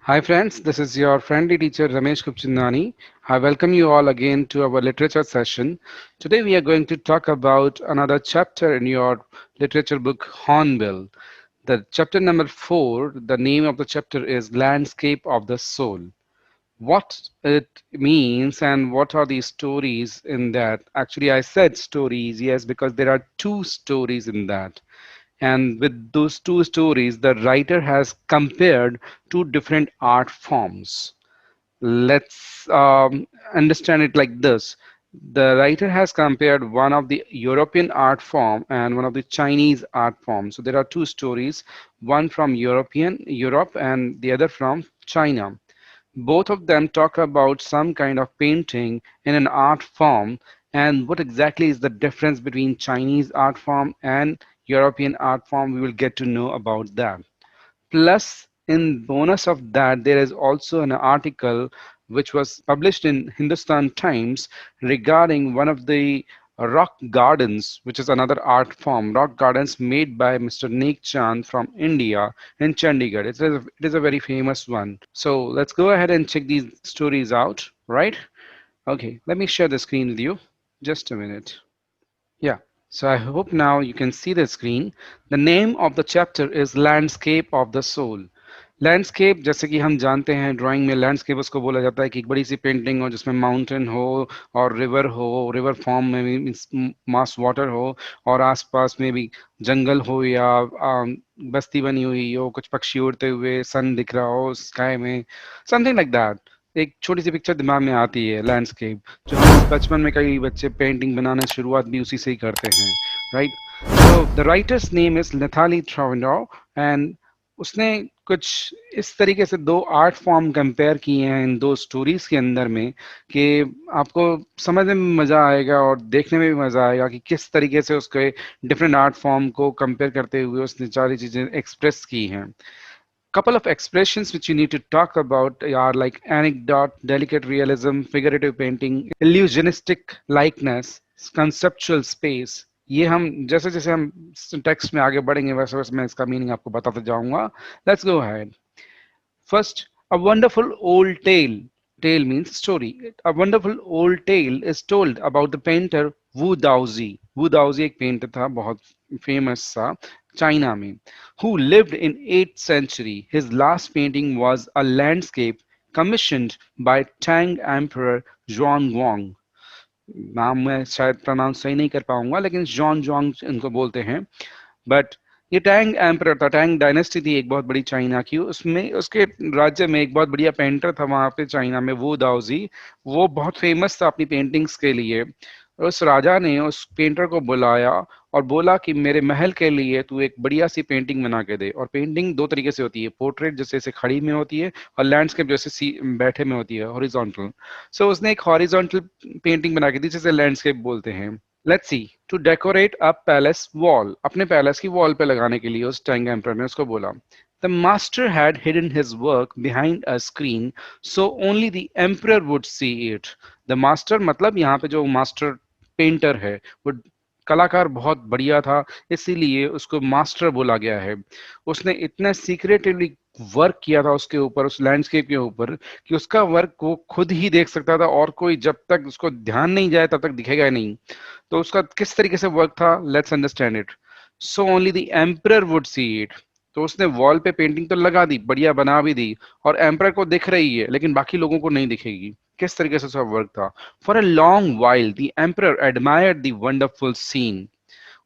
Hi friends, this is your friendly teacher Ramesh Khubchandani. I welcome you all again to our literature session. Today we are going to talk about another chapter in your literature book Hornbill. The chapter number 4, the name of the chapter is Landscape of the Soul. What it means and what are the stories in that? Actually, I said stories, yes, because there are two stories in that. And with those two stories, the writer has compared two different art forms. Let's understand it like this. The writer has compared one of the European art form and one of the Chinese art form. So there are two stories, one from Europe and the other from China. Both of them talk about some kind of painting in an art form, and what exactly is the difference between Chinese art form and European art form, we will get to know about that. Plus, in bonus of that, there is also an article which was published in Hindustan Times regarding one of the rock gardens, which is another art form, rock gardens made by Mr. Neek Chand from India in Chandigarh. It is a very famous one. So let's go ahead and check these stories out, right? Okay, let me share the screen with you. Just a minute. Yeah, so I hope now you can see the screen. The name of the chapter is Landscape of the Soul. Landscape जैसे कि हम जानते हैं drawing में landscape उसको बोला जाता है कि एक बड़ी सी पेंटिंग हो जिसमें माउंटेन हो और रिवर फॉर्म में भी मास वाटर हो और आसपास में भी जंगल हो या बस्ती बनी हुई हो कुछ पक्षी उड़ते हुए सन दिख रहा हो स्काई में समथिंग लाइक दैट एक छोटी सी पिक्चर दिमाग में आती है लैंडस्केप जो हम बचपन में कई बच्चे पेंटिंग बनाने शुरुआत भी उसी से ही करते हैं right so the writer's name is Nathalie Trouveroy and उसने कुछ इस तरीके से दो आर्ट फॉर्म कंपेयर किए हैं इन दो स्टोरीज के अंदर में कि आपको समझने में मजा आएगा और देखने में भी मजा आएगा कि किस तरीके से उसके डिफरेंट आर्ट फॉर्म को कंपेयर करते हुए उसने सारी चीजें एक्सप्रेस की हैं. Couple of expressions which you need to talk about are like anecdote, delicate realism, figurative painting, illusionistic likeness, conceptual space. ये हम जैसे जैसे हम टेक्स्ट में आगे बढ़ेंगे वैसे वैसे मैं इसका मीनिंग आपको बताते जाऊंगा. Let's go ahead. First, a wonderful old tale. Tale means story. A wonderful old tale is told about the painter Wu Daozi. Wu Daozi एक पेंटर था बहुत फेमस सा चाइना में who lived in 8th century. His last painting was a landscape commissioned by Tang Emperor Zhuangguang. नाम मैं शायद pronounce सही नहीं कर पाऊंगा लेकिन जॉन जॉन्ग इनको बोलते हैं बट ये टैंग एम्परर था टैंग डायनेस्टी थी एक बहुत बड़ी चाइना की उसमें उसके राज्य में एक बहुत बढ़िया पेंटर था वहां पे चाइना में वो दाओजी वो बहुत फेमस था अपनी पेंटिंग्स के लिए उस राजा ने उस पेंटर को बुलाया और बोला कि मेरे महल के लिए तू एक बढ़िया सी पेंटिंग बना के दे और पेंटिंग दो तरीके से होती है पोर्ट्रेट जैसे से खड़ी में होती है और लैंडस्केप जैसे बैठे में होती है हॉरिजॉन्टल सो उसने एक हॉरिजॉन्टल पेंटिंग बना के दी जिसे लैंडस्केप बोलते हैं. Let's see to decorate a palace wall अपने पैलेस की वॉल पे लगाने के लिए उस टैंग एम्परर ने उसको बोला. The master had hidden his work behind a screen so only the emperor would see it. The master मतलब यहाँ पे जो मास्टर पेंटर है वो कलाकार बहुत बढ़िया था इसीलिए उसको मास्टर बोला गया है. उसने इतना सीक्रेटिवली वर्क किया था उसके ऊपर उस लैंडस्केप के ऊपर कि उसका वर्क वो खुद ही देख सकता था और कोई जब तक उसको ध्यान नहीं जाए तब तक दिखेगा नहीं. तो उसका किस तरीके से वर्क था let's understand it. So only the emperor would see it. तो उसने वॉल पे पेंटिंग तो लगा दी बढ़िया बना भी दी और एम्परर को दिख रही है लेकिन बाकी लोगों को नहीं दिखेगी. किस तरीके से उसका वर्क था. For a long while the emperor admired the wonderful scene.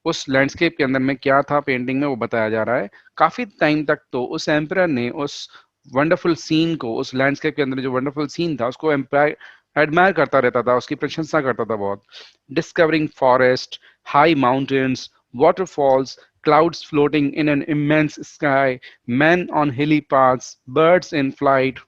उस लैंडस्केप के अंदर में क्या था पेंटिंग में वो बताया जा रहा है. काफी टाइम तक तो उस एम्परर ने उस वंडरफुल सीन को उस लैंडस्केप के अंदर जो वंडरफुल सीन था उसको एडमायर करता रहता था उसकी प्रशंसा करता था बहुत. Discovering forest high mountains waterfalls, clouds floating in an immense sky, men on hilly paths, birds in flight.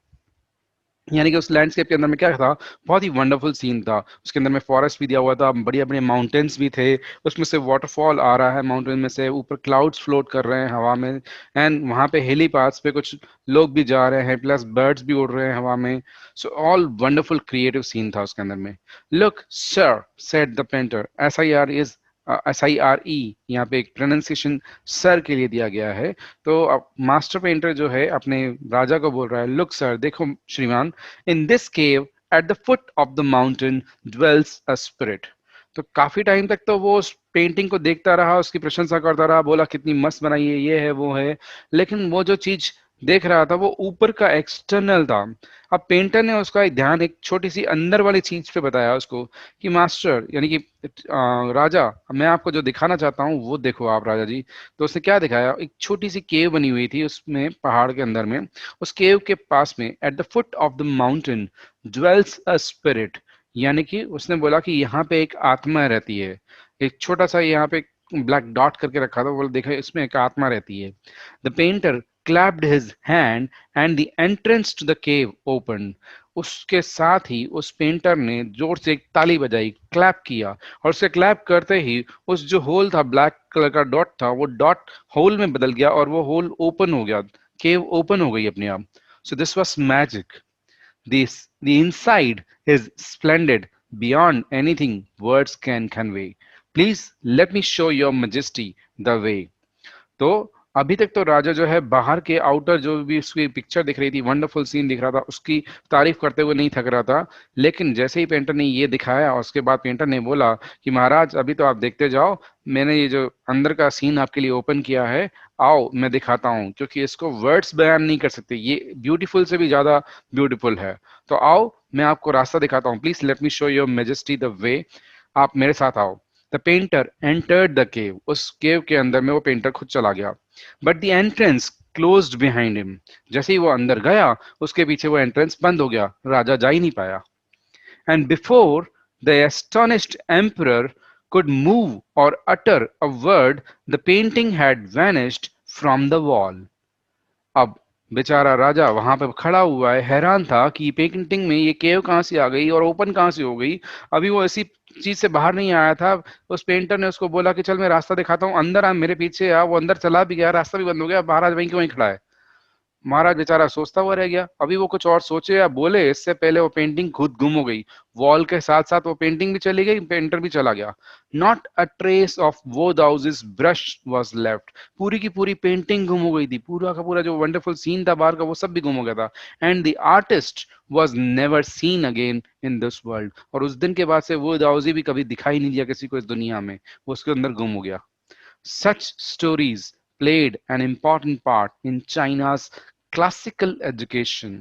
यानी कि उस लैंडस्केप के अंदर में क्या था बहुत ही वंडरफुल सीन था. उसके अंदर में फॉरेस्ट भी दिया हुआ था बढ़िया बढ़िया माउंटेन्स भी थे उसमें से वाटरफॉल आ रहा है माउंटेन में से ऊपर क्लाउड्स फ्लोट कर रहे हैं हवा में एंड वहां पे हिली पाथ्स पे कुछ लोग भी जा रहे हैं प्लस बर्ड्स भी उड़ रहे हैं हवा में. So all wonderful creative scene था उसके अंदर में. Look sir said the painter SIR is SIRE, यहाँ पे एक प्रोनाउंसिएशन सर के लिए दिया गया है। तो अब मास्टर पेंटर जो है अपने राजा को बोल रहा है, लुक सर, देखो श्रीमान, in this cave at the foot of the mountain dwells a spirit. तो काफी टाइम तक तो वो उस पेंटिंग को देखता रहा, उसकी प्रशंसा करता रहा, बोला कितनी मस्त बनाई है, ये है वो है, लेकिन वो जो चीज देख रहा था वो ऊपर का एक्सटर्नल था। अब पेंटर ने उसका ध्यान एक छोटी सी अंदर वाली चीज पे बताया उसको कि मास्टर, यानी कि राजा, मैं आपको जो दिखाना चाहता हूँ वो देखो आप राजा जी। तो उसने क्या दिखाया, एक छोटी सी केव बनी हुई थी उसमें, पहाड़ के अंदर में, उस केव के पास में at the foot of the mountain dwells a spirit, यानी कि उसने बोला कि यहाँ पे एक आत्मा रहती है। एक छोटा सा यहाँ पे ब्लैक डॉट करके रखा था, बोला देखा इसमें एक आत्मा रहती है। The painter clapped his hand and the entrance to the cave opened. उसके साथ ही उस पेंटर ने जोर से एक ताली बजाई, क्लैप किया, और उसे क्लैप करते ही उस जो होल था, ब्लैक कलर का डॉट था, वो डॉट होल में बदल गया और वो होल ओपन हो गया, केव ओपन हो गई अपने आप। So this was magic. The inside is splendid beyond anything words can convey. Please let me show your majesty the way. तो अभी तक तो राजा जो है बाहर के आउटर जो भी उसकी पिक्चर दिख रही थी, वंडरफुल सीन दिख रहा था, उसकी तारीफ करते हुए नहीं थक रहा था। लेकिन जैसे ही पेंटर ने ये दिखाया, और उसके बाद पेंटर ने बोला कि महाराज अभी तो आप देखते जाओ, मैंने ये जो अंदर का सीन आपके लिए ओपन किया है, आओ मैं दिखाता हूँ, क्योंकि इसको वर्ड्स बयान नहीं कर सकते, ये ब्यूटीफुल से भी ज्यादा ब्यूटीफुल है। तो आओ मैं आपको रास्ता दिखाता हूँ, please let me show your majesty the way, आप मेरे साथ आओ। The painter entered the cave, उस केव के अंदर में वो पेंटर खुद चला गया। But the entrance closed behind him, जैसे ही वो अंदर गया उसके पीछे वो एंट्रेंस बंद हो गया, राजा जा ही नहीं पाया। And before the astonished emperor could move or utter a word, the painting had vanished from the wall. अब बेचारा राजा वहां पे खड़ा हुआ है, हैरान था कि पेंटिंग में ये केव कहाँ से आ गई और ओपन कहाँ से हो गई। अभी वो ऐसी चीज से बाहर नहीं आया था। उस पेंटर ने उसको बोला कि चल मैं रास्ता दिखाता हूँ, अंदर आ, मेरे पीछे आ। वो अंदर चला भी गया, रास्ता भी बंद हो गया, महाराज वहीं के वहीं खड़ा है। महाराज बेचारा सोचता हुआ रह गया। अभी वो कुछ और सोचे या बोले, इससे पहले वो पेंटिंग खुद गुम हो गई। वॉल के साथ साथ वो पेंटिंग भी चली गई, पेंटर भी चला गया। Not a trace of Wu Daozi's brush was left, पूरी की पूरी पेंटिंग गुम हो गई थी, पूरा का पूरा जो वंडरफुल सीन था बाहर का वो सब भी गुम हो गया था। And the artist was never seen again in this world, और उस दिन के बाद से वो दाऊजी भी कभी दिखाई नहीं दिया किसी को इस दुनिया में, वो उसके अंदर गुम हो गया। Such stories played an important part in China's classical education.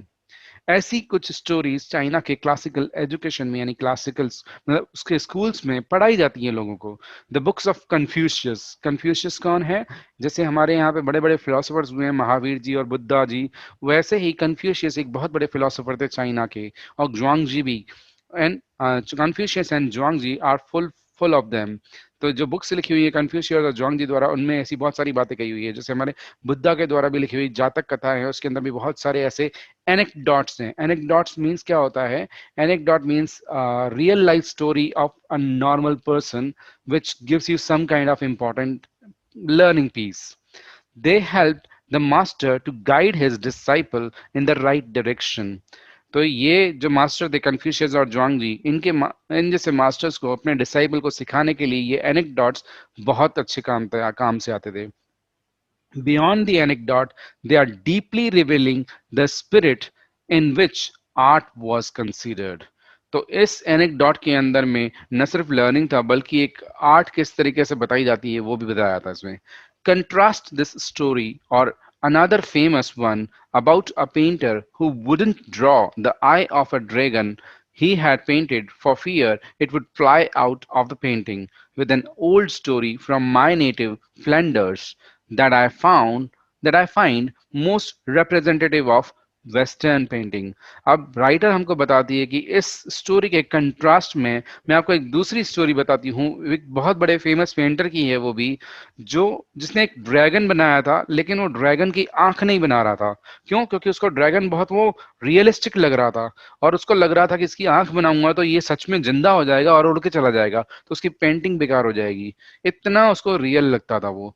ऐसी कुछ स्टोरीज चाइना के क्लासिकल एजुकेशन में, यानी क्लासिकल्स मतलब उसके स्कूल्स में पढ़ाई जाती हैं लोगों को। The books of Confucius, Confucius कौन है? जैसे हमारे यहाँ पे बड़े बड़े फिलोसोफर्स हुए हैं, महावीर जी और बुद्धा जी, वैसे ही कन्फ्यूशियस एक बहुत बड़े फिलोसोफर थे चाइना के, और जुआंग जी भी। And Confucius and Zhuang Zi are full of them. तो जो बुक्स लिखी हुई है कन्फ्यूशियस और जुआंग जी द्वारा, उनमें ऐसी बहुत सारी बातें कही हुई है। जैसे हमारे बुद्धा के द्वारा भी लिखी हुई जातक कथा है, उसके अंदर भी बहुत सारे ऐसे एनेक्डोट्स हैं। एनेक्डोट्स मीन्स क्या होता है? Anecdote means real life story of a normal person which gives you some kind of important learning piece. They helped the master to guide his disciple in the right direction. तो ये जो master थे Confucius और Zhuang जी, इन जैसे masters को अपने disciple को सिखाने के लिए ये एनेक्डोट्स बहुत अच्छे काम से आते थे। Beyond the anecdote, they are deeply revealing the spirit in which art was considered. तो इस एनेक्डोट के अंदर में न सिर्फ लर्निंग था, बल्कि एक आर्ट किस तरीके से बताई जाती है वो भी बताया था इसमें। Contrast this story or another famous one about a painter who wouldn't draw the eye of a dragon he had painted for fear it would fly out of the painting, with an old story from my native Flanders that I find most representative of western painting. अब writer हमको बताती है कि इस story के contrast में मैं आपको एक दूसरी स्टोरी बताती हूँ, एक बहुत बड़े फेमस पेंटर की है वो भी, जो जिसने एक ड्रैगन बनाया था, लेकिन वो ड्रैगन की आंख नहीं बना रहा था। क्यों? क्योंकि उसको ड्रैगन बहुत वो रियलिस्टिक लग रहा था, और उसको लग रहा था कि इसकी आंख बनाऊंगा तो ये सच में जिंदा हो जाएगा और उड़ के चला जाएगा, तो उसकी पेंटिंग बेकार हो जाएगी। इतना उसको रियल लगता था वो।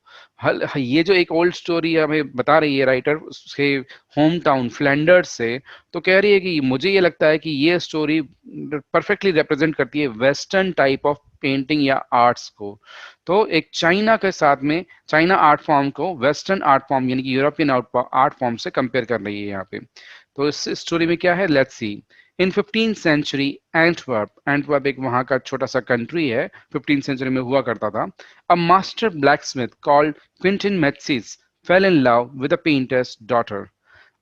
ये जो एक ओल्ड स्टोरी हमें बता रही है राइटर, उसके होम टाउन फ्लैंडर्स से, तो कह रही है कि मुझे ये लगता है कि ये स्टोरी परफेक्टली रिप्रेजेंट करती है वेस्टर्न टाइप ऑफ पेंटिंग या आर्ट्स को। तो एक चाइना के साथ में चाइना आर्ट फॉर्म को वेस्टर्न आर्ट फॉर्म यानी कि यूरोपियन आर्ट फॉर्म से कंपेयर कर रही है यहाँ पे। तो इस स्टोरी में क्या है, let's see. In 15th century Antwerp, Antwerp एक वहां का छोटा सा कंट्री है, 15th सेंचुरी में हुआ करता था। A master blacksmith called Quinten Metsys fell in love with a painter's daughter.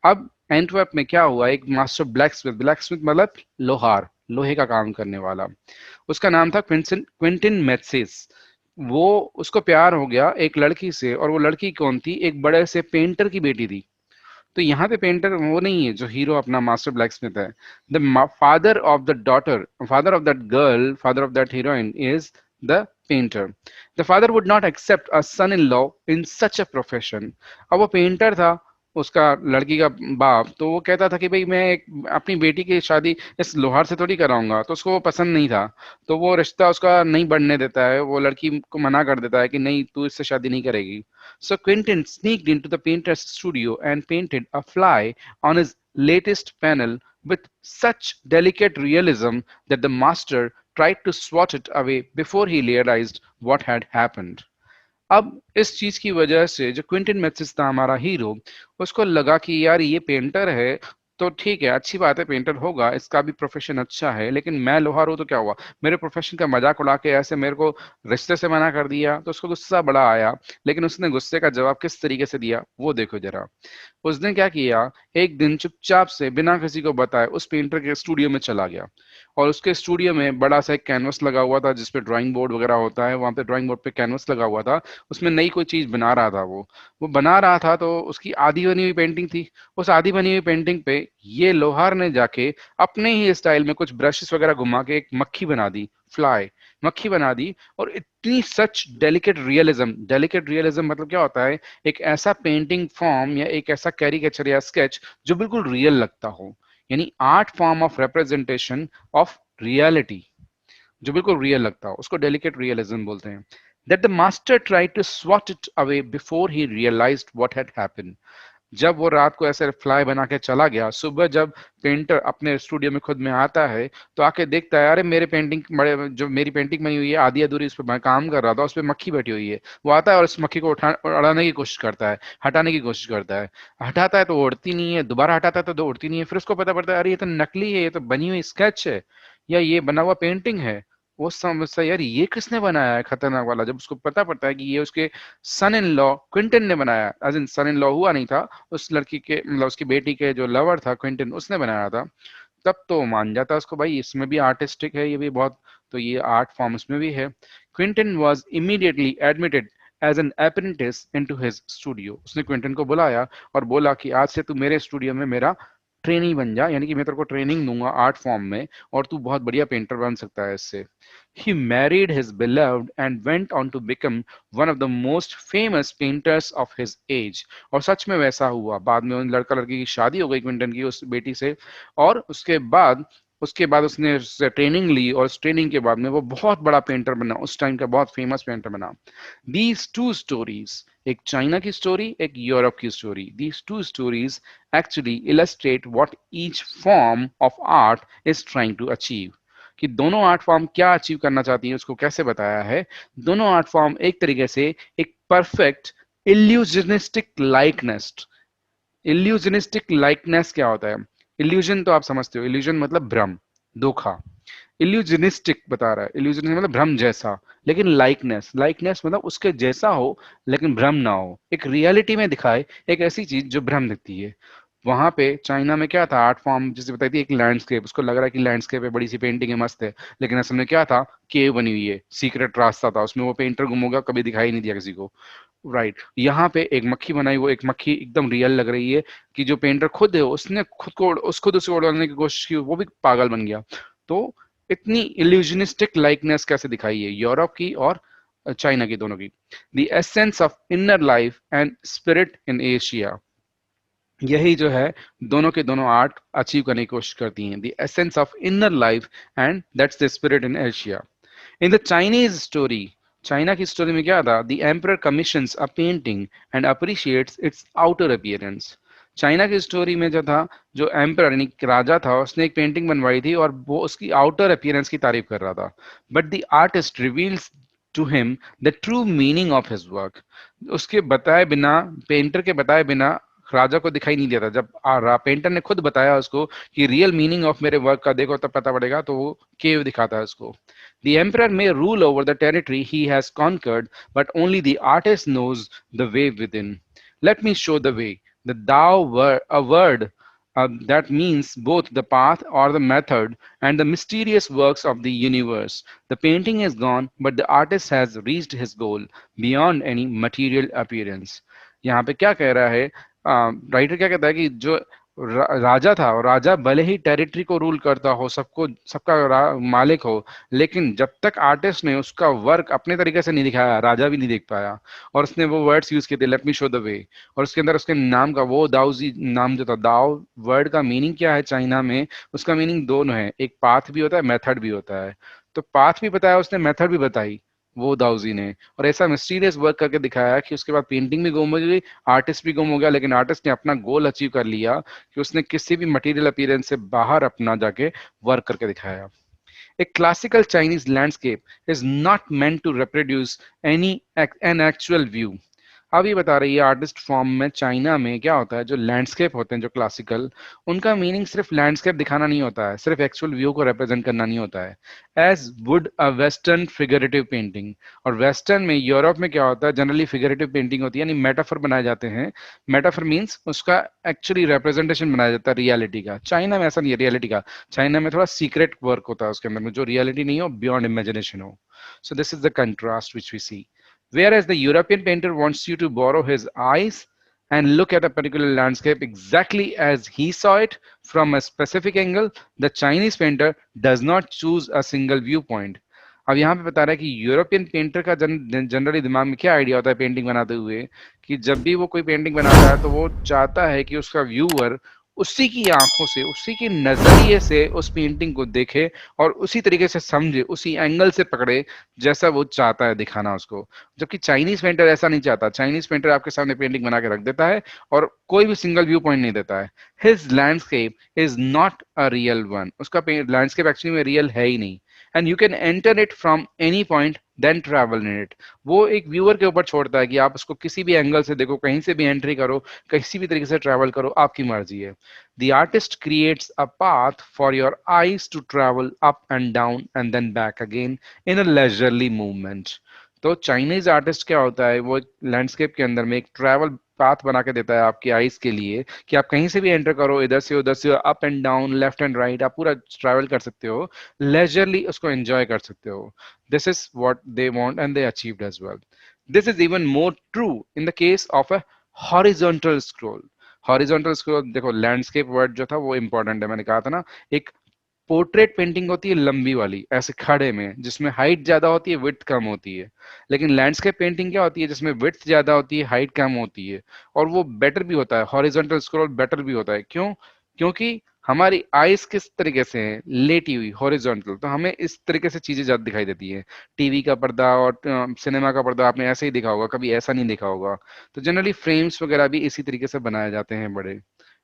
अब एंटवर्प में क्या हुआ, एक मास्टर ब्लैकस्मिथ, ब्लैकस्मिथ मतलब लोहार, लोहे का काम करने वाला, उसका नाम था क्विंटन क्विंटन मेट्सिस। वो उसको प्यार हो गया एक लड़की से, और वो लड़की कौन थी, एक बड़े से पेंटर की बेटी थी। तो यहाँ पे पेंटर वो नहीं है जो हीरो अपना मास्टर ब्लैकस्मिथ है। The father of the daughter, father of that girl, father of that heroine is the painter. The father would not accept a son in law in such a profession. अब वो painter था, उसका लड़की का बाप, तो वो कहता था कि भाई मैं एक अपनी बेटी की शादी इस लोहार से थोड़ी कराऊंगा, तो उसको वो पसंद नहीं था। तो वो रिश्ता उसका नहीं बढ़ने देता है, वो लड़की को मना कर देता है कि नहीं तू इससे शादी नहीं करेगी। So Quentin sneaked into the painter's studio and painted a fly on his latest panel with such delicate realism that the master tried to swat it away before he realized what had happened. अब इस चीज की वजह से जो Quinton maths था हमारा hero, उसको लगा कि यार ये पेंटर है, तो ठीक है अच्छी बात है पेंटर होगा, इसका भी प्रोफेशन अच्छा है, लेकिन मैं लोहार हूं तो क्या हुआ, मेरे प्रोफेशन का मजाक उड़ा के ऐसे मेरे को रिश्ते से मना कर दिया। तो उसको गुस्सा बड़ा आया, लेकिन उसने गुस्से का जवाब किस तरीके से दिया वो देखो जरा। उसने क्या किया, एक दिन चुपचाप से बिना किसी को बताए उस पेंटर के स्टूडियो में चला गया, और उसके स्टूडियो में बड़ा सा एक कैनवस लगा हुआ था जिसपे ड्राइंग बोर्ड वगैरह होता है, वहां पे ड्राइंग बोर्ड पे कैनवस लगा हुआ था, उसमें नई कोई चीज बना रहा था। वो बना रहा था, तो उसकी आधी बनी हुई पेंटिंग थी। उस आधी बनी हुई पेंटिंग पे ये लोहार ने जाके अपने ही स्टाइल में कुछ ब्रशेस वगैरह घुमा के एक मक्खी बना दी, फ्लाई मक्खी बना दी। और इतनी सच डेलिकेट रियलिज्म, डेलिकेट रियलिज्म मतलब क्या होता है, एक ऐसा पेंटिंग फॉर्म या एक ऐसा कैरिकेचर या स्केच जो बिल्कुल रियल लगता हो, यानी art form of representation of reality, जो बिल्कुल रियल लगता हो, उसको डेलिकेट रियलिज्म बोलते हैं। That the master tried to swat it away before he realised what had happened. जब वो रात को ऐसे फ्लाई बना के चला गया, सुबह जब पेंटर अपने स्टूडियो में खुद में आता है, तो आके देखता है अरे मेरे पेंटिंग बड़े, जो मेरी पेंटिंग बनी हुई है आधी अधूरी, उस पर मैं काम कर रहा था, उस पर मक्खी बैठी हुई है। वो आता है और इस मक्खी को उड़ाने की कोशिश करता है, हटाने की कोशिश करता है, हटाता है तो उड़ती नहीं है, दोबारा हटाता है तो उड़ती नहीं है। फिर उसको पता पड़ता है अरे ये तो नकली है, ये तो बनी हुई स्केच है, या ये बना हुआ पेंटिंग है। वो समझता है यार ये किसने बनाया है खतरनाक वाला। जब उसको पता पड़ता है कि ये उसके सन इन लॉ क्विंटन ने बनाया, as in sun in law हुआ नहीं था, उस लड़की के मतलब उसकी बेटी के जो लवर था क्विंटन, उसने बनाया था, तब तो मान जाता उसको भाई इसमें भी आर्टिस्टिक है ये भी बहुत, तो ये आर्ट फॉर्म इसमें भी है। Quinten was immediately admitted as an apprentice into his studio. उसने क्विंटन को बुलाया और बोला कि आज से तू मेरे स्टूडियो में मेरा ट्रेनिंग बन जा, यानी कि मैं तेरे को ट्रेनिंग दूंगा आर्ट फॉर्म में, और तू बहुत बढ़िया पेंटर बन सकता है इससे। He married his beloved and went on to become one of the most famous painters of his age। और सच में वैसा हुआ, बाद में उन लड़का लड़की की शादी हो गई क्विंटन की उस बेटी से, और उसके बाद उसने ट्रेनिंग ली, और उस ट्रेनिंग के बाद में वो बहुत बड़ा पेंटर बना, उस टाइम का बहुत फेमस पेंटर बना। These two stories, एक चाइना की स्टोरी, एक यूरोप की story, these two stories actually illustrate what each form of art is trying to achieve। कि दोनों आर्ट फॉर्म क्या अचीव करना चाहती है उसको कैसे बताया है। दोनों आर्ट फॉर्म एक तरीके से एक perfect illusionistic likeness. Illusionistic likeness क्या होता है, इल्यूजन तो आप समझते हो, इल्यूजन मतलब भ्रम, धोखा। इल्यूजनिस्टिक बता रहा है, इल्यूजन मतलब भ्रम जैसा, लेकिन लाइकनेस, लाइकनेस मतलब उसके जैसा हो लेकिन भ्रम ना हो, एक रियलिटी में दिखाए एक ऐसी चीज जो भ्रम दिखती है। वहां पे चाइना में क्या था, आर्ट फॉर्म जैसे बताई थी, एक लैंडस्केप, उसको लग रहा है कि लैंडस्केप है, बड़ी सी पेंटिंग है, मस्त है, लेकिन असल में क्या था, केव बनी हुई है, सीक्रेट रास्ता था उसमें, वो पेंटर गुम होगा कभी दिखाई नहीं दिया किसी को। राइट, यहाँ पे एक मक्खी बनाई, वो एक मक्खी एकदम रियल लग रही है, कि जो पेंटर खुद है उसने खुद उसे उड़ाने की कोशिश की, वो भी पागल बन गया। तो इतनी इल्यूजनिस्टिक लाइकनेस कैसे दिखाई है यूरोप की और चाइना की, दोनों की। The essence of inner life and spirit in Asia, यही जो है दोनों के दोनों आर्ट अचीव करने की कोशिश करती हैं। The essence of inner life and that's the spirit in Asia. In the Chinese story, China की स्टोरी में क्या था, the emperor commissions a painting and appreciates it's outer appearance. China की स्टोरी में जो था, जो एम्पर यानी कि राजा था, उसने एक पेंटिंग बनवाई थी और वो उसकी आउटर अपीयरेंस की तारीफ कर रहा था, but the artist reveals to him the true meaning of his work. उसके बताए बिना, पेंटर के बताए बिना राजा को दिखाई नहीं देता। जब पेंटर ने खुद बताया उसको कि रियल मीनिंग ऑफ मेरे वर्क का देखो तब पता पड़ेगा, तो वो केव दिखाता है उसको। The emperor may rule over the territory he has conquered, but only the artist knows the way within. Let me show the way. The thou word, a word that means both the path or the method and the mysterious works of the universe. The painting is gone, but the artist has reached his goal beyond any material appearance. यहाँ पे क्या कह रहा है, writer क्या कहता है कि जो राजा था, और राजा भले ही टेरिटरी को रूल करता हो, सबको सबका मालिक हो, लेकिन जब तक आर्टिस्ट ने उसका वर्क अपने तरीके से नहीं दिखाया, राजा भी नहीं देख पाया। और उसने वो वर्ड्स यूज किए थे, let me show the way, और उसके अंदर उसके नाम का वो दाऊजी नाम जो था, दाओ वर्ड का मीनिंग क्या है चाइना में, उसका मीनिंग दोनों है, एक पाथ भी होता है, मेथड भी होता है। तो पाथ भी बताया उसने, मेथड भी बताई वो दाऊजी ने, और ऐसा मिस्टीरियस वर्क करके दिखाया कि उसके बाद पेंटिंग भी गुम हो गई, आर्टिस्ट भी गुम हो गया, लेकिन आर्टिस्ट ने अपना गोल अचीव कर लिया कि उसने किसी भी मटेरियल अपीयरेंस से बाहर अपना जाके वर्क करके दिखाया। A classical Chinese landscape is not meant to reproduce an actual view. अब ये बता रही है आर्टिस्ट फॉर्म में चाइना में क्या होता है, जो लैंडस्केप होते हैं जो क्लासिकल, उनका मीनिंग सिर्फ लैंडस्केप दिखाना नहीं होता है, सिर्फ एक्चुअल व्यू को रिप्रेजेंट करना नहीं होता है, as would a western figurative painting. और वेस्टर्न में, यूरोप में क्या होता है, जनरली फिगरेटिव पेंटिंग होती है, यानी मेटाफर बनाए जाते हैं। मेटाफर मीन्स उसका एक्चुअली रिप्रेजेंटेशन बनाया जाता है रियलिटी का। चाइना में ऐसा नहीं है रियलिटी का, चाइना में थोड़ा सीक्रेट वर्क होता है उसके अंदर में, जो रियलिटी नहीं हो, बियॉन्ड इमेजिनेशन हो। So this is the contrast which we see. Whereas the European painter wants you to borrow his eyes and look at a particular landscape exactly as he saw it from a specific angle, the Chinese painter does not choose a single viewpoint. अब यहाँ पे बता रहा है कि European painter का generally दिमाग में क्या आइडिया होता है पेंटिंग बनाते हुए, कि जब भी वो कोई पेंटिंग बनाता है तो वो चाहता है कि उसका व्यूअर उसी की आंखों से, उसी के नजरिए से उस पेंटिंग को देखे और उसी तरीके से समझे, उसी एंगल से पकड़े जैसा वो चाहता है दिखाना उसको। जबकि चाइनीज पेंटर ऐसा नहीं चाहता। चाइनीज पेंटर आपके सामने पेंटिंग बना के रख देता है और कोई भी सिंगल व्यू पॉइंट नहीं देता है। His landscape is not a real one. उसका लैंडस्केप एक्चुअली में रियल है ही नहीं। And you can enter it from any point then travel in it. वो एक व्यूअर के ऊपर छोड़ता है कि आप उसको किसी भी एंगल से देखो, कहीं से भी एंट्री करो, किसी भी तरीके से ट्रैवल करो, आपकी मर्जी है। The artist creates a path for your eyes to travel up and down and then back again in a leisurely movement. तो चाइनीज आर्टिस्ट क्या होता है, वो लैंडस्केप के अंदर में एक ट्रैवल पाथ बना के देता है आपकी आईज के लिए, कि आप कहीं से भी एंटर करो, इधर से उधर से, up and down, left and right, आप पूरा ट्रैवल कर सकते हो, लेजरली उसको एंजॉय कर सकते हो। This is what they want and they achieved as well. This is even more true in the case of a horizontal scroll. Horizontal scroll, देखो लैंडस्केप वर्ड जो था वो इंपॉर्टेंट है, मैंने कहा था ना। एक पोर्ट्रेट पेंटिंग होती है लंबी वाली, ऐसे खड़े में, जिसमें हाइट ज्यादा होती है, विड्थ कम होती है। लेकिन लैंडस्केप पेंटिंग क्या होती है, जिसमें विड्थ ज्यादा होती है, हाइट कम होती है, और वो बेटर भी होता है। हॉरिजॉन्टल स्क्रॉल बेटर भी होता है, क्यों? क्योंकि हमारी आईज किस तरीके से है, लेटी हुई हॉरिजॉन्टल, तो हमें इस तरीके से चीजें ज्यादा दिखाई देती है। टीवी का पर्दा और सिनेमा का पर्दा आपने ऐसे ही देखा होगा, कभी ऐसा नहीं देखा होगा। तो जनरली फ्रेम्स वगैरह भी इसी तरीके से बनाए जाते हैं बड़े।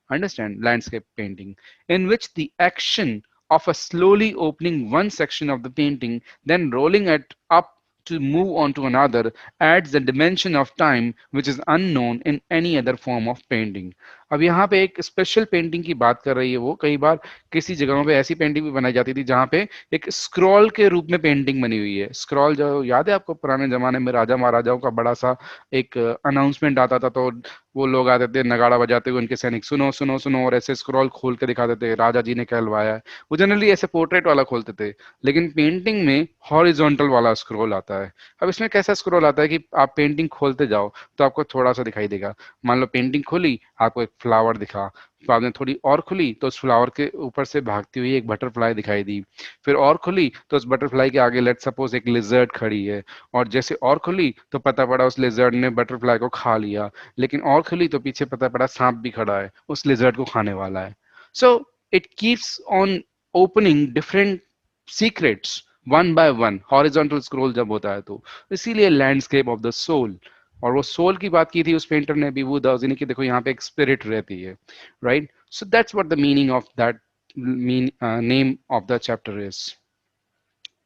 Understand landscape painting, in which the action of a slowly opening one section of the painting, then rolling it up to move on to another, adds the dimension of time which is unknown in any other form of painting. अब यहाँ पे एक special painting की बात कर रही है वो। कई बार किसी जगहों पे ऐसी पेंटिंग भी बनाई जाती थी जहाँ पे एक स्क्रॉल के रूप में पेंटिंग बनी हुई है। स्क्रॉल जो याद है आपको, पुराने जमाने में राजा महाराजाओं का बड़ा सा एक अनाउंसमेंट आता था, तो वो लोग आते थे नगाड़ा बजाते हुए, उनके सैनिक सुनो सुनो सुनो, और ऐसे स्क्रॉल खोल के दिखाते थे, राजा जी ने कहलवाया है। वो जनरली ऐसे पोर्ट्रेट वाला खोलते थे, लेकिन पेंटिंग में हॉरिजॉन्टल वाला स्क्रॉल आता है। अब इसमें कैसा स्क्रॉल आता है कि आप पेंटिंग खोलते जाओ तो आपको थोड़ा सा दिखाई देगा। मान लो पेंटिंग खोली, आपको एक फ्लावर दिखा, तो आपने थोड़ी और खुली तो उस फ्लावर के ऊपर से भागती हुई एक बटरफ्लाई दिखाई दी। फिर और खुली तो उस बटरफ्लाई के आगे लेट सपोज एक लिजर्ड खड़ी है, और जैसे और खुली तो पता पड़ा उस लिजर्ड ने बटरफ्लाई को खा लिया। लेकिन और खुली तो पीछे पता पड़ा सांप भी खड़ा है, उस लिजर्ड को खाने वाला है। So it keeps on opening different secrets one by one, horizontal scroll जब होता है तो। इसीलिए लैंडस्केप ऑफ द सोल, और वो सोल की बात की थी उस पेंटर ने भी, वो दाउजी ने, कि देखो यहाँ पे एक स्पिरिट रहती है, right? So that's what the meaning of that mean name of the chapter is.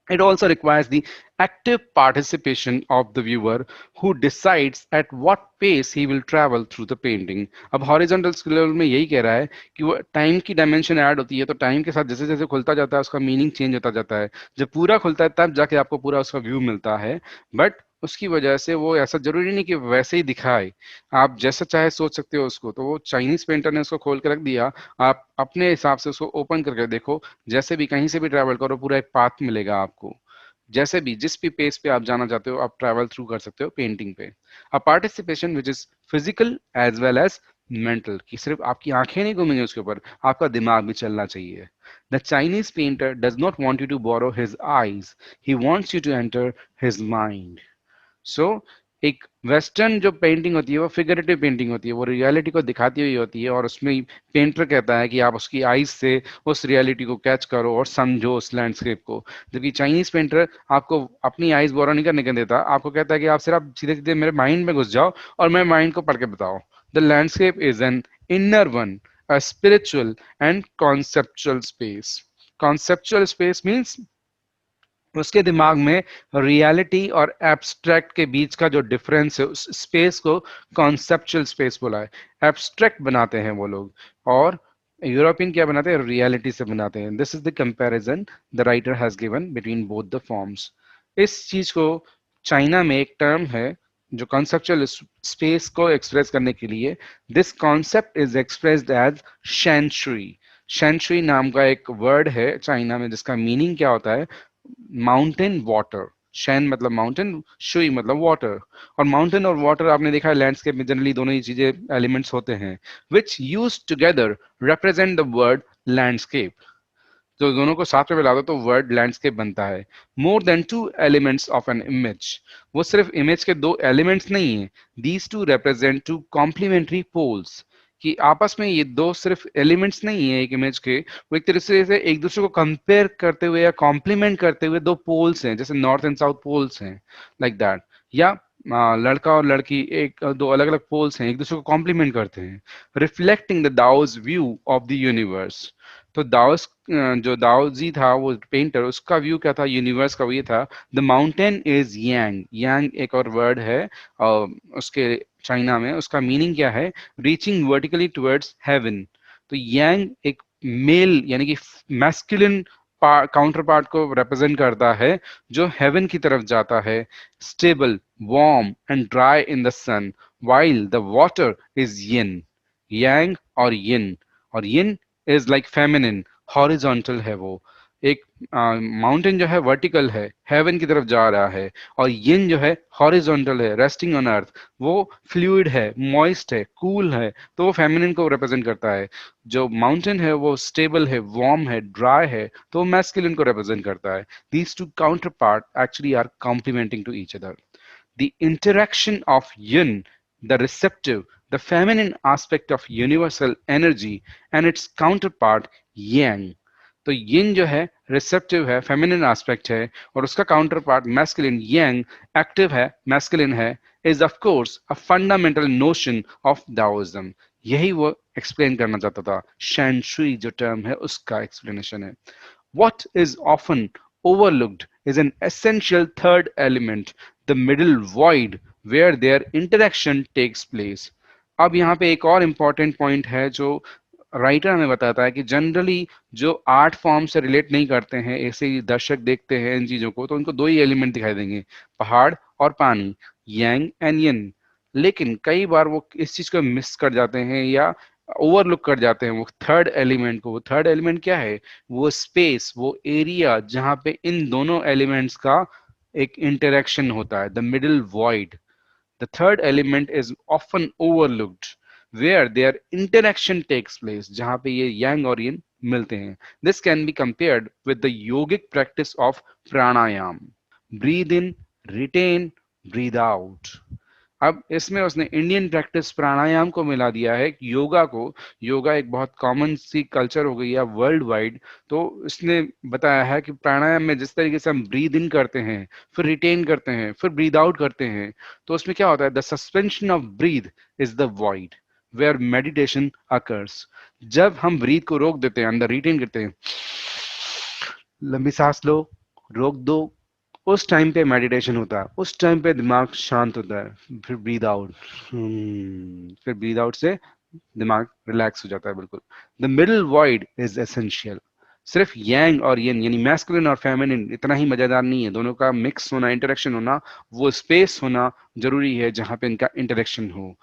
It also requires the active participation of the viewer who decides at what pace he will travel through the painting. अब horizontal scroll में यही कह रहा है कि वो time की dimension add होती है, तो टाइम के साथ जैसे जैसे खुलता जाता है उसका मीनिंग चेंज होता जाता है। जब पूरा खुलता है तब जाके आपको पूरा उसका व्यू मिलता है, बट उसकी वजह से वो ऐसा जरूरी नहीं कि वैसे ही दिखाए, आप जैसा चाहे सोच सकते हो उसको। तो वो चाइनीज पेंटर ने उसको खोल के रख दिया, आप अपने हिसाब से उसको ओपन करके देखो, जैसे भी कहीं से भी ट्रैवल करो पूरा एक पाथ मिलेगा आपको। जैसे भी जिस भी पेस पे आप जाना चाहते हो आप ट्रैवल थ्रू कर सकते हो पेंटिंग पे। A participation which is physical as well as mental, कि सिर्फ आपकी आंखें नहीं घूमेंगी उसके ऊपर, आपका दिमाग भी चलना चाहिए। The Chinese painter does not want you to borrow his eyes, he wants you to enter his mind. So एक वेस्टर्न जो पेंटिंग होती है वो फिगरेटिव पेंटिंग होती है, वो रियलिटी को दिखाती हुई होती है, और उसमें पेंटर कहता है कि आप उसकी आईज से उस रियलिटी को कैच करो और समझो उस लैंडस्केप को। जबकि चाइनीज पेंटर आपको अपनी आईज बोरा नहीं करने का देता, आपको कहता है कि आप सिर्फ सीधे सीधे मेरे माइंड में घुस जाओ और मैं माइंड को पढ़ के बताओ। The landscape is an inner one, a spiritual and conceptual space. Conceptual space means उसके दिमाग में रियलिटी और एब्स्ट्रैक्ट के बीच का जो डिफरेंस है, उस स्पेस को कॉन्सेप्चुअल स्पेस बोला है। एब्स्ट्रैक्ट बनाते हैं वो लोग, और यूरोपियन क्या बनाते हैं, रियलिटी से बनाते हैं। This is the comparison the writer has given between both the forms. इस चीज को चाइना में एक टर्म है जो कॉन्सेप्चुअल स्पेस को एक्सप्रेस करने के लिए, this concept is expressed as shanshui. Shanshui नाम का एक वर्ड है चाइना में जिसका मीनिंग क्या होता है, माउंटेन वाटर। शैन मतलब माउंटेन, शुई मतलब वाटर। और माउंटेन और वाटर आपने देखा है लैंडस्केप में जनरली दोनों ही चीजें एलिमेंट्स होते हैं, विच use together represent the word landscape. तो दोनों को साथ में मिला दो तो वर्ड लैंडस्केप बनता है। More than two elements of an image, वो सिर्फ इमेज के दो एलिमेंट्स नहीं है, these two represent two complementary poles, कि आपस में ये दो सिर्फ एलिमेंट्स नहीं है एक इमेज के, वो एक तरीके से एक दूसरे को कंपेयर करते हुए या कॉम्प्लीमेंट करते हुए दो पोल्स हैं, जैसे नॉर्थ एंड साउथ पोल्स हैं, लाइक दैट। या लड़का और लड़की एक दो अलग अलग पोल्स हैं, एक दूसरे को कॉम्प्लीमेंट करते हैं। Reflecting the Dao's view of the universe. तो दाओस जो दाओजी था वो पेंटर, उसका व्यू क्या था यूनिवर्स का, वो ये था, द माउंटेन इज यांग। यांग एक और वर्ड है उसके चाइना में, उसका मीनिंग क्या है, रीचिंग वर्टिकली टुवर्ड्स हेवन। तो यांग एक मेल यानी कि मैस्कुलिन काउंटर पार्ट को रिप्रेजेंट करता है जो हेवन की तरफ जाता है। Stable, warm and dry in the sun, while the water is yin. Yang और यिन, और yin is like feminine, horizontal है वो। एक माउंटेन जो है वर्टिकल है, हेवन की तरफ जा रहा है, और यिन जो है हॉरिजॉन्टल है, रेस्टिंग ऑन अर्थ। वो फ्लूइड है, मॉइस्ट है, कूल है, तो वो फेमिनिन को रिप्रेजेंट करता है। जो माउंटेन है वो स्टेबल है, वार्म है, ड्राई है, तो वो मैस्कुलिन को रिप्रेजेंट करता है। These two counterpart actually are complementing to each other. The interaction of yin, the receptive, the feminine aspect of universal energy and its counterpart yang. तो yin जो है रिसेप्टिव है, फेमिनिन एस्पेक्ट है, और उसका counterpart masculine yang active है, masculine है, is of course a fundamental notion of Daoism. यही वो एक्सप्लेन करना चाहता था। शेंशुई जो टर्म है उसका एक्सप्लेनेशन है। What is often overlooked is an essential third element, the middle void, where their interaction takes place. अब यहाँ पे एक और इम्पॉर्टेंट पॉइंट है जो राइटर हमें बताता है कि जनरली जो आर्ट फॉर्म से रिलेट नहीं करते हैं, ऐसे ही दर्शक देखते हैं इन चीजों को, तो उनको दो ही एलिमेंट दिखाई देंगे, पहाड़ और पानी, यांग एंड यिन। लेकिन कई बार वो इस चीज को मिस कर जाते हैं या ओवरलुक कर जाते हैं वो थर्ड एलिमेंट को। वो थर्ड एलिमेंट क्या है, वो स्पेस, वो एरिया जहां पे इन दोनों एलिमेंट्स का एक इंटरेक्शन होता है, the middle void. The third element is often overlooked where their interaction takes place, जहां पे ये यांग और यिन मिलते हैं। This can be compared with the yogic practice of pranayama, breathe in, retain, breathe out. अब इसमें उसने इंडियन प्रैक्टिस प्राणायाम को मिला दिया है योगा को। योगा एक बहुत कॉमन सी कल्चर हो गई है वर्ल्ड वाइड। तो इसने बताया है कि प्राणायाम में जिस तरीके से हम ब्रीद इन करते हैं, फिर रिटेन करते हैं, फिर ब्रीद आउट करते हैं, तो उसमें क्या होता है, the suspension of breath is the void where meditation occurs. जब हम ब्रीथ को रोक देते हैं, अंदर रिटेन करते हैं, लंबी सांस लो, रोक दो, उस टाइम पे मेडिटेशन होता है, उस टाइम पे दिमाग शांत होता है। फिर ब्रीद आउट, फिर ब्रीद आउट से दिमाग रिलैक्स हो जाता है बिल्कुल। The middle void is essential. सिर्फ यांग और यिन यानी मैस्कुलिन और फेमिनिन इतना ही मजेदार नहीं है, दोनों का मिक्स होना, इंटरेक्शन होना, वो स्पेस होना जरूरी है जहां पे इनका इंटरेक्शन हो।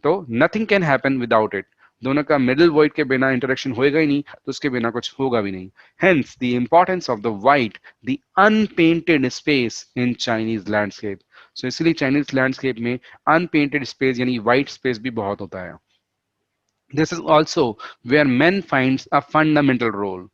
तो nothing can happen without it. दोनों का मिडिल वॉइड के बिना इंटरेक्शन होएगा ही नहीं, तो उसके बिना कुछ होगा भी नहीं। Hence the importance of the white, the unpainted space in Chinese landscape. So इसलिए चाइनीज लैंडस्केप में अनपेंटेड स्पेस यानी व्हाइट स्पेस भी बहुत होता है। This is also where man finds a fundamental role.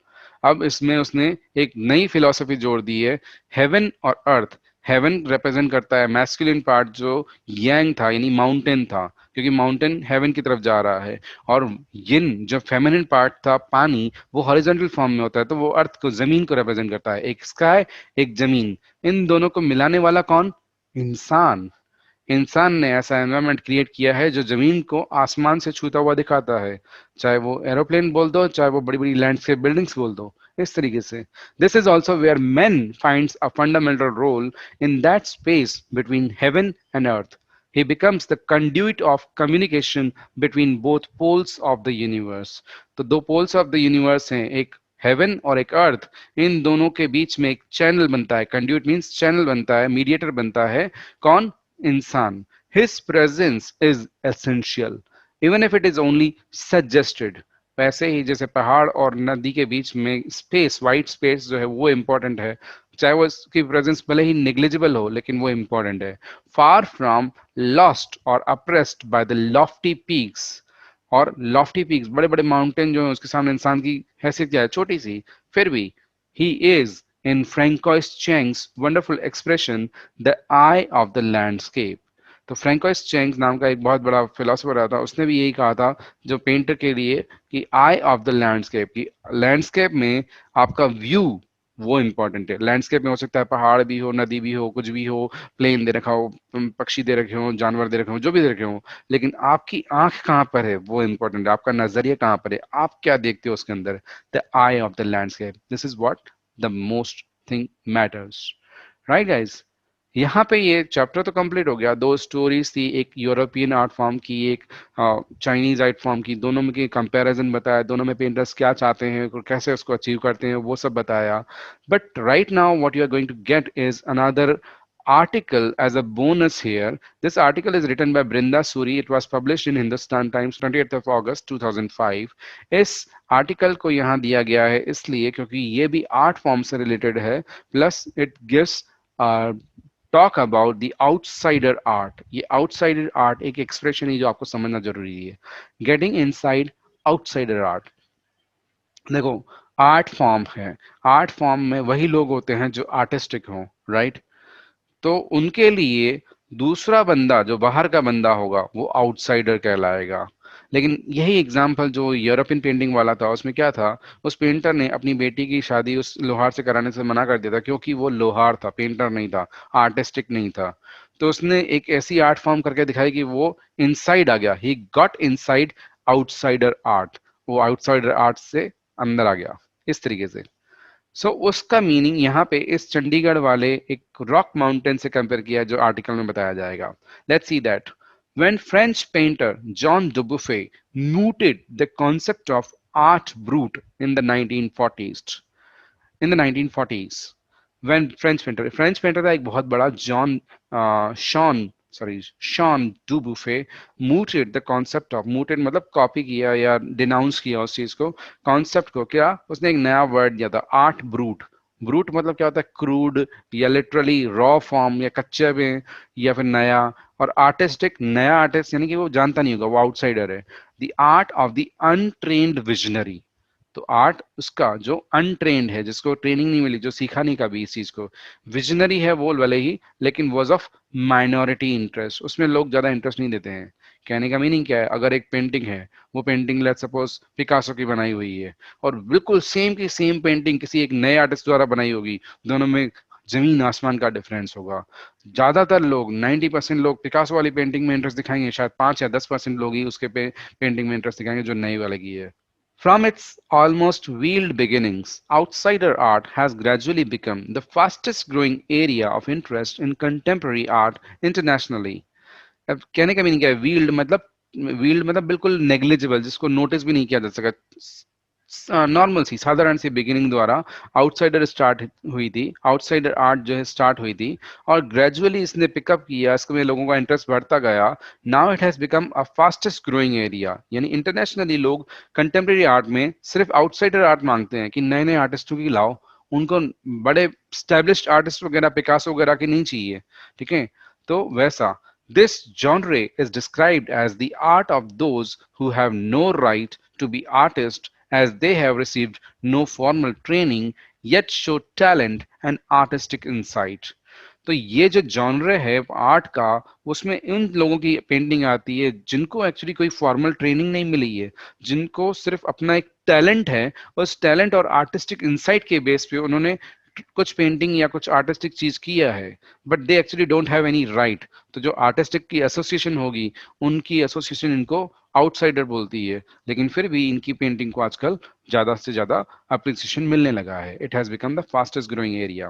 अब इसमें उसने एक नई फिलॉसफी जोड़ दी है, हेवन और अर्थ। हेवन रिप्रेजेंट करता है मैस्कुलिन पार्ट जो यांग था यानी माउंटेन था, क्योंकि माउंटेन हेवन की तरफ जा रहा है। और यिन जो फेमिनिन पार्ट था पानी, वो हॉरिजॉन्टल फॉर्म में होता है, तो वो अर्थ को, जमीन को रिप्रेजेंट करता है। एक स्काई, एक जमीन, इन दोनों को मिलाने वाला कौन? इंसान। इंसान ने ऐसा एनवायरनमेंट क्रिएट किया है जो जमीन को आसमान से छूता हुआ दिखाता है, चाहे वो एरोप्लेन बोल दो, चाहे वो बड़ी बड़ी लैंडस्केप बिल्डिंग्स बोल दो, इस तरीके से। This is also where man finds a fundamental role in that space between heaven and earth. he becomes the conduit of communication between both poles of the universe। तो दो poles of the universe हैं, एक haven और एक अर्थ। इन दोनों के बीच में एक चैनल बनता है, कंड्यूट मींस चैनल बनता है, मीडिएटर बनता है। कौन? इंसान। His presence is essential even if it is only suggested. वैसे ही जैसे पहाड़ और नदी के बीच में स्पेस, वाइट स्पेस जो है वो इंपॉर्टेंट है, चाहे वो उसकी प्रेजेंस भले ही नेग्लिजिबल हो, लेकिन वो इंपॉर्टेंट है। फार फ्रॉम लॉस्ट और apprised by the Lofty peaks. और लॉफ्टी पीक्स, बड़े बड़े माउंटेन जो है, उसके सामने इंसान की हैसियत क्या है? छोटी सी। फिर भी he is in Francois Cheng's wonderful expression, the eye of the landscape। तो फ्रैंकोइस चेंग नाम का एक बहुत बड़ा फिलोसोफर रहा था, उसने भी यही कहा था जो पेंटर के लिए कि आई ऑफ द लैंडस्केप, की लैंडस्केप में आपका व्यू वो इंपॉर्टेंट है। लैंडस्केप में हो सकता है पहाड़ भी हो, नदी भी हो, कुछ भी हो, प्लेन दे रखा हो, पक्षी दे रखे हो, जानवर दे रखे हो, जो भी दे रखे हो, लेकिन आपकी आंख कहाँ पर है वो इंपॉर्टेंट है, आपका नजरिया कहाँ पर है, आप क्या देखते हो उसके अंदर। The I of the landscape, this is what the most thing matters. Right guys, यहाँ पे ये चैप्टर तो कंप्लीट हो गया। दो स्टोरीज थी, एक यूरोपियन आर्ट फॉर्म की, एक चाइनीज आर्ट फॉर्म की, दोनों में की कंपैरिजन बताया, दोनों में पेंटर्स क्या चाहते हैं और कैसे उसको अचीव करते हैं, वो सब बताया। But right now what you are going to get is another article as a bonus here. This article is written by Brinda Suri. It was published in Hindustan Times 28th of August 2005। इस article को यहाँ दिया गया है इसलिए क्योंकि ये भी आर्ट फॉर्म से रिलेटेड है, plus it gives talk about the outsider art. ये आउटसाइडर आर्ट एक एक्सप्रेशन है जो आपको समझना जरूरी है। Getting inside outsider art. देखो, आर्ट फॉर्म है, आर्ट फॉर्म में वही लोग होते हैं जो आर्टिस्टिक हों, राइट? तो उनके लिए दूसरा बंदा जो बाहर का बंदा होगा वो आउटसाइडर कहलाएगा। लेकिन यही एग्जाम्पल जो यूरोपियन पेंटिंग वाला था, उसमें क्या था, उस पेंटर ने अपनी बेटी की शादी उस लोहार से कराने से मना कर दिया था, क्योंकि वो लोहार था, पेंटर नहीं था, आर्टिस्टिक नहीं था। तो उसने एक ऐसी आर्ट फॉर्म करके दिखाई कि वो इनसाइड आ गया, he got inside outsider art, वो आउटसाइडर आर्ट से अंदर आ गया, इस तरीके से। सो उसका मीनिंग यहाँ पे इस चंडीगढ़ वाले एक रॉक माउंटेन से कंपेयर किया जो आर्टिकल में बताया जाएगा। Let's see that when French painter John Dubuffet mooted the concept of art brut in the 1940s, in the 1940s, when French painter था एक बहुत बड़ा John Jean Dubuffet mooted the concept of, mooted मतलब copy किया या denounce किया उस चीज को, कॉन्सेप्ट को। क्या उसने एक नया वर्ड दिया था, आर्ट ब्रूट। ब्रूट मतलब क्या होता है? क्रूड या लिटरली रॉ फॉर्म या कच्चे में या फिर नया। और आर्टिस्टिक, नया आर्टिस्ट यानी कि वो जानता नहीं होगा, वो आउटसाइडर है। The art of the untrained visionary. तो आर्ट उसका जो अनट्रेंड है, जिसको ट्रेनिंग नहीं मिली, जो सीखा नहीं कभी इस चीज को, विजनरी है वो भले ही, लेकिन वॉज ऑफ माइनॉरिटी इंटरेस्ट, उसमें लोग ज्यादा इंटरेस्ट नहीं देते हैं। कहने का मीनिंग क्या है, अगर एक पेंटिंग है, वो पेंटिंग लेट्स सपोज पिकासो की बनाई हुई है, और बिल्कुल सेम की सेम पेंटिंग किसी एक नए आर्टिस्ट द्वारा बनाई होगी, दोनों में जमीन आसमान का डिफरेंस होगा। ज्यादातर लोग 90% लोग पिकासो वाली पेंटिंग में इंटरेस्ट दिखाएंगे, शायद 5 या 10% लोग ही उसके पेंटिंग में इंटरेस्ट दिखाएंगे जो नई वाले की है। From its almost veiled beginnings, outsider art has gradually become the fastest growing area of interest in contemporary art internationally. अब कहने का मीनिंग क्या है, व्हील्ड मतलब बिल्कुल नेग्लिजिबल, जिसको नोटिस भी नहीं किया जा सका, नॉर्मल सी साधारण सी बिगिनिंग द्वारा आउटसाइडर स्टार्ट हुई थी, आउटसाइडर आर्ट जो है स्टार्ट हुई थी, और ग्रेजुअली इसने पिकअप किया, इसमें लोगों का इंटरेस्ट बढ़ता गया। Now it has become a fastest growing area, यानी इंटरनेशनली लोग कंटेम्प्रेरी आर्ट में सिर्फ आउटसाइडर आर्ट मांगते हैं कि नए नए आर्टिस्टों की लाओ, उनको बड़े स्टैब्लिश्ड आर्टिस्ट वगैरह पिकासो वगैरह की नहीं चाहिए, ठीक है। तो वैसा this genre is described as the art of those who have no right to be artists, as they have received no formal training yet show talent and artistic insight. तो ये जो जॉनरे है आर्ट का, उसमें इन लोगों की painting आती है जिनको एक्चुअली कोई फॉर्मल ट्रेनिंग नहीं मिली है, जिनको सिर्फ अपना एक टैलेंट है, उस टैलेंट और आर्टिस्टिक इंसाइट के बेस पे उन्होंने कुछ पेंटिंग या कुछ आर्टिस्टिक चीज किया है, but they actually don't have any right. तो जो आर्टिस्टिक की एसोसिएशन होगी, उनकी एसोसिएशन इनको आउटसाइडर बोलती है, लेकिन फिर भी इनकी पेंटिंग को आजकल ज्यादा से ज्यादा अप्रिसिएशन मिलने लगा है। It has become the fastest growing area.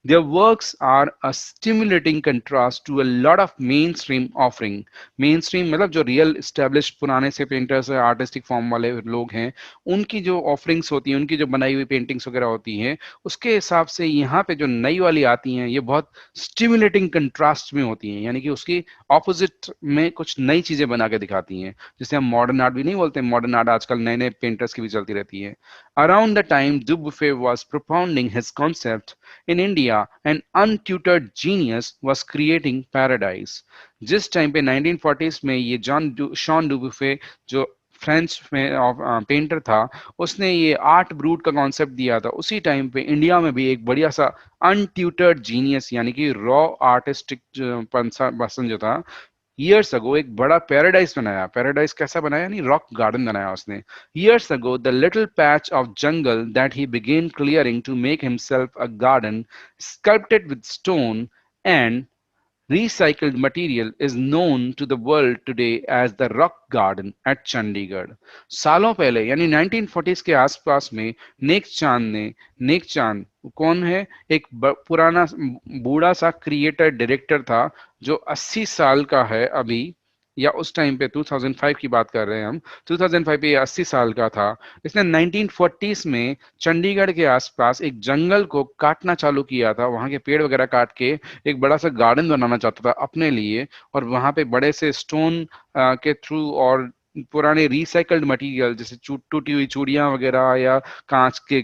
Their works are a stimulating contrast to a lot of mainstream offering. Mainstream मतलब जो रियल एस्टेब्लिश्ड पुराने से पेंटर्स है, आर्टिस्टिक फॉर्म वाले लोग हैं, उनकी जो ऑफरिंग्स होती हैं, उनकी जो बनाई हुई पेंटिंग्स वगैरह होती हैं, उसके हिसाब से यहाँ पे जो नई वाली आती हैं, ये बहुत स्टिमुलेटिंग कंट्रास्ट में होती हैं, यानी कि उसकी ऑपोजिट में कुछ नई चीजें बना के दिखाती हैं, जिसे हम मॉडर्न आर्ट भी नहीं बोलते। मॉडर्न आर्ट आजकल नए नए पेंटर्स की भी चलती रहती है। Around the time Dubuffet was propounding his concept in India, an untutored genius was creating paradise. जिस टाइम पे 1940s में ये शॉन डुबुफे जो फ्रेंच में पेंटर था, उसने ये आर्ट ब्रूट का कॉन्सेप्ट दिया था, उसी टाइम पे इंडिया में भी एक बढ़िया सा अनट्यूटर्ड जीनियस यानी कि रॉ आर्टिस्टिक पर्सन जो था, years ago एक बड़ा पैराडाइज बनाया। पैराडाइज कैसा बनाया, यानी रॉक गार्डन बनाया उसने। years ago the little patch of jungle that he began clearing to make himself a garden sculpted with stone and recycled material is known to the world today as the Rock Garden at Chandigarh। सालों पहले यानी 1940s के आसपास में नेक चांद कौन है, एक पुराना बूढ़ा सा क्रिएटर डायरेक्टर था जो 80 साल का है अभी, या उस टाइम पे 2005 की बात कर रहे हैं हम, 2005 पे ये 80 साल का था। इसने 1940s में चंडीगढ़ के आसपास एक जंगल को काटना चालू किया था, वहां के पेड़ वगैरह काट के एक बड़ा सा गार्डन बनाना चाहता था अपने लिए, और वहां पे बड़े से स्टोन के थ्रू और पुराने रिसाइकल्ड मटेरियल जैसे टूटी हुई चूड़ियां वगैरह या कांच के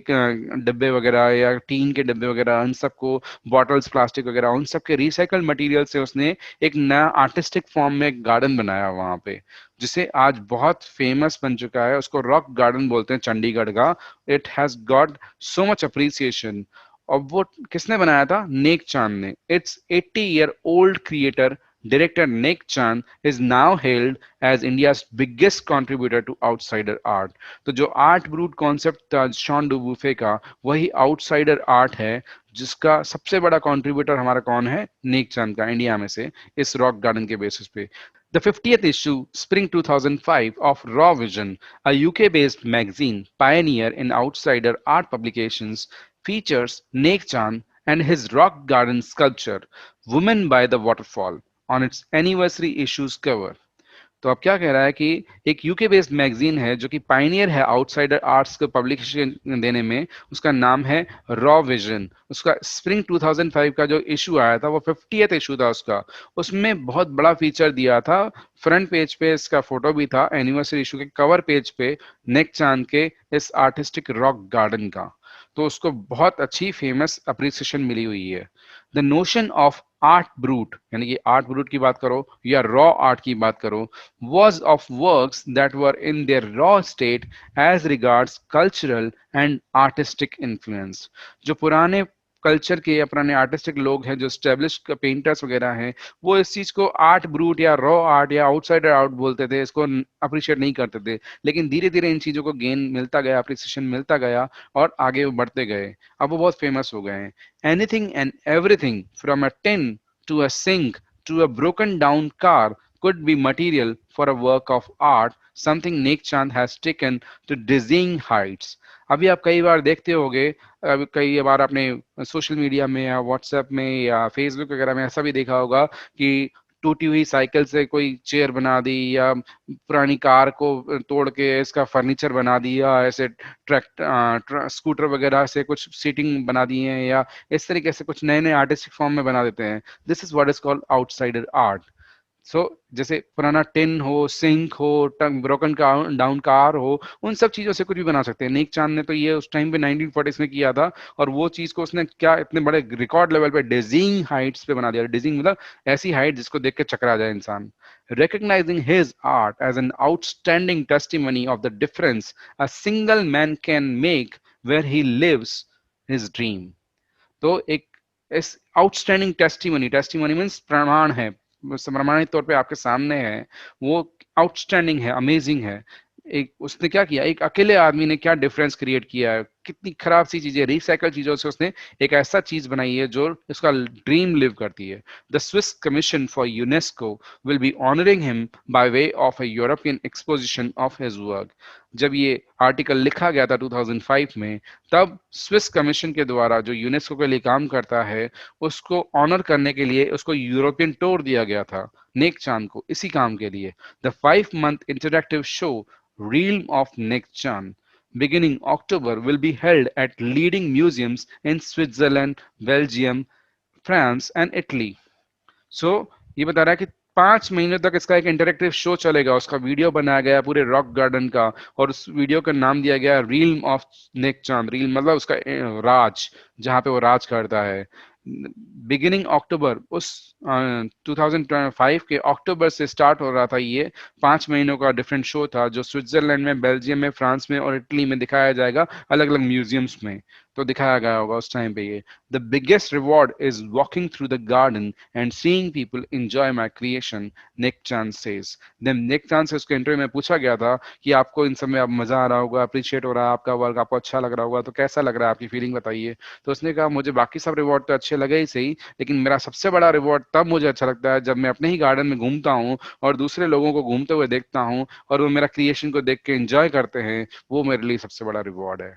डब्बे वगैरह या टीन के डब्बे वगैरह, उन सबको, बॉटल्स प्लास्टिक वगैरह, उन सब के रिसाइकल्ड मटेरियल से उसने एक नया आर्टिस्टिक फॉर्म में एक गार्डन बनाया वहां पे, जिसे आज बहुत फेमस बन चुका है। उसको रॉक गार्डन बोलते हैं चंडीगढ़ का। It has got so much appreciation. और वो किसने बनाया था, नेक चांद ने। It's 80-year old creator Director Nick Chan is now hailed as India's biggest contributor to outsider art। तो जो आर्ट ब्रूट कॉन्सेप्ट था शॉन डुबुफे का, वही आउटसाइडर आर्ट है, जिसका सबसे बड़ा कंट्रीब्यूटर हमारा कौन है, निक चैन का, इंडिया में से, इस रॉक गार्डन के बेसिस पे। The 50th issue, Spring 2005, of Raw Vision, a UK-based magazine pioneer in outsider art publications, features Nick Chan and his rock garden sculpture, Woman by the Waterfall, on its anniversary issues cover। तो अब क्या कह रहा है कि एक UK based magazine है जो कि पाइनियर है आउटसाइडर आर्ट्स को पब्लिकेशन देने में, उसका नाम है रॉ विजन। उसका स्प्रिंग 2005 का जो इशू आया था वो 50th इशू था उसका, उसमें बहुत बड़ा फीचर दिया था। फ्रंट पेज पे इसका फोटो भी था, एनिवर्सरी इशू के कवर पेज पे नेक चांद के इस आर्टिस्टिक रॉक गार्डन का। तो उसको बहुत अच्छी फेमस अप्रिसिएशन मिली हुई है। The notion of art brute, यानी कि आर्ट ब्रूट की बात करो या रॉ आर्ट की बात करो, was of works that were in their raw state as regards cultural and artistic influence। जो पुराने कल्चर के या पुराने आर्टिस्टिक लोग हैं, जो स्टेब्लिश पेंटर्स वगैरह हैं, वो इस चीज को आर्ट ब्रूट या रॉ आर्ट या आउटसाइडर आर्ट बोलते थे, इसको अप्रिशिएट नहीं करते थे। लेकिन धीरे धीरे इन चीजों को गेन मिलता गया, अप्रिसिएशन मिलता गया और आगे वो बढ़ते गए, अब वो बहुत फेमस हो गए हैं। Anything and everything from a tin to a sink to a broken down car could be material for a work of art, something Nick Chand has taken to dizzying heights। अभी आप कई बार देखते होंगे, कई बार आपने सोशल मीडिया में या WhatsApp में या फेसबुक वगैरह में ऐसा भी देखा होगा कि टूटी हुई साइकिल से कोई चेयर बना दी, या पुरानी कार को तोड़ के इसका फर्नीचर बना दिया, ऐसे स्कूटर वगैरह से कुछ सीटिंग बना दी है, या इस तरीके से कुछ नए नए आर्टिस्टिक फॉर्म में बना देते हैं। This is what is called outsider art. So जैसे पुराना टिन हो, सिंक हो, ब्रोकन डाउन कार हो, उन सब चीजों से कुछ भी बना सकते हैं। नेक चांद ने तो ये उस टाइम पे 1940s में किया था, और वो चीज को उसने क्या इतने बड़े रिकॉर्ड लेवल पे डिजिंग हाइट्स पे बना दिया। डिजिंग मतलब ऐसी हाइट जिसको देख के चकरा जाए इंसान। recognizing his art as an outstanding testimony of the difference a single man can make where he lives his dream। तो एक इस आउटस्टैंडिंग टेस्टिमनी, टेस्टिमनी मीन्स प्रमाण है, प्रमाणित तौर पे आपके सामने है, वो आउटस्टैंडिंग है, अमेजिंग है। एक उसने क्या किया, एक अकेले आदमी ने क्या डिफरेंस क्रिएट किया है, कितनी खराब सी चीजें, रिसाइकल चीजों से उसने एक ऐसा चीज बनाई है जो उसका ड्रीम लिव करती है। The Swiss commission for UNESCO will be honouring him by way of a European exposition of his work. जब ये आर्टिकल लिखा गया था 2005 में, तब स्विस कमीशन के द्वारा, जो यूनेस्को के लिए काम करता है, उसको ऑनर करने के लिए उसको यूरोपियन टूर दिया गया था, नेक चांद को, इसी काम के लिए। The 5 month interactive show Realm of Nick Chan beginning October will be held at leading museums in Switzerland, Belgium, France and Italy। सो ये बता रहा है कि 5 महीने तक इसका एक इंटरेक्टिव शो चलेगा, उसका वीडियो बनाया गया पूरे रॉक गार्डन का, और उस वीडियो का नाम दिया गया रील्म ऑफ नेक चांद। रील मतलब उसका राज, जहाँ पे वो राज करता है। बिगिनिंग अक्टूबर, उस 2005 के अक्टूबर से स्टार्ट हो रहा था ये। 5 महीनों का डिफरेंट शो था, जो स्विट्जरलैंड में, बेल्जियम में, फ्रांस में और इटली में दिखाया जाएगा, अलग अलग म्यूजियम्स में तो दिखाया गया होगा उस टाइम पे ये। The biggest reward is walking through the garden and seeing people enjoy my creation, Nek Chand says. Then निक चांद से उसके इंटरव्यू में पूछा गया था कि आपको इन सब में अब मजा आ रहा होगा, अप्रिशिएट हो रहा है आपका वर्क, आपको अच्छा लग रहा होगा, तो कैसा लग रहा है, आपकी फीलिंग बताइए। तो उसने कहा मुझे बाकी सब रिवॉर्ड तो अच्छे लगे ही सही, लेकिन मेरा सबसे बड़ा रिवॉर्ड तब मुझे अच्छा लगता है जब मैं अपने ही गार्डन में घूमता हूँ और दूसरे लोगों को घूमते हुए देखता हूँ और वो मेरा क्रिएशन को देख के एंजॉय करते हैं, वो मेरे लिए सबसे बड़ा रिवॉर्ड है।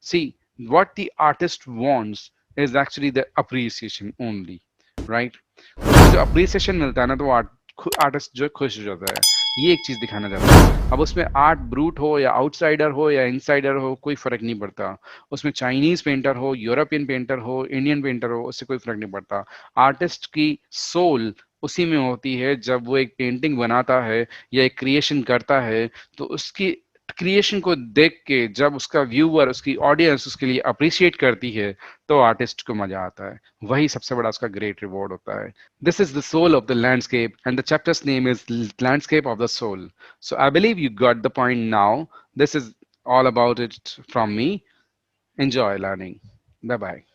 सी, what the artist wants is actually the appreciation only, right? जो appreciation मिलता है ना, तो आर्टिस्ट जो खुश हो जाता है। ये एक चीज दिखाना चाहता है। अब उसमें आर्ट ब्रूट हो या आउटसाइडर हो या इनसाइडर हो, कोई फर्क नहीं पड़ता। उसमें चाइनीज पेंटर हो, यूरोपियन पेंटर हो, इंडियन पेंटर हो, उससे कोई फर्क नहीं पड़ता। आर्टिस्ट की सोल उसी में होती है जब वो एक पेंटिंग बनाता है या एक क्रिएशन करता है, तो उसकी क्रिएशन को देख के जब उसका व्यूअर, उसकी ऑडियंस उसके लिए अप्रिशिएट करती है, तो आर्टिस्ट को मजा आता है। वही सबसे बड़ा उसका ग्रेट रिवॉर्ड होता है। This is the soul of the landscape and the chapter's name is landscape of the soul. So I believe you got the point now. This is all about it from me. Enjoy learning. Bye bye.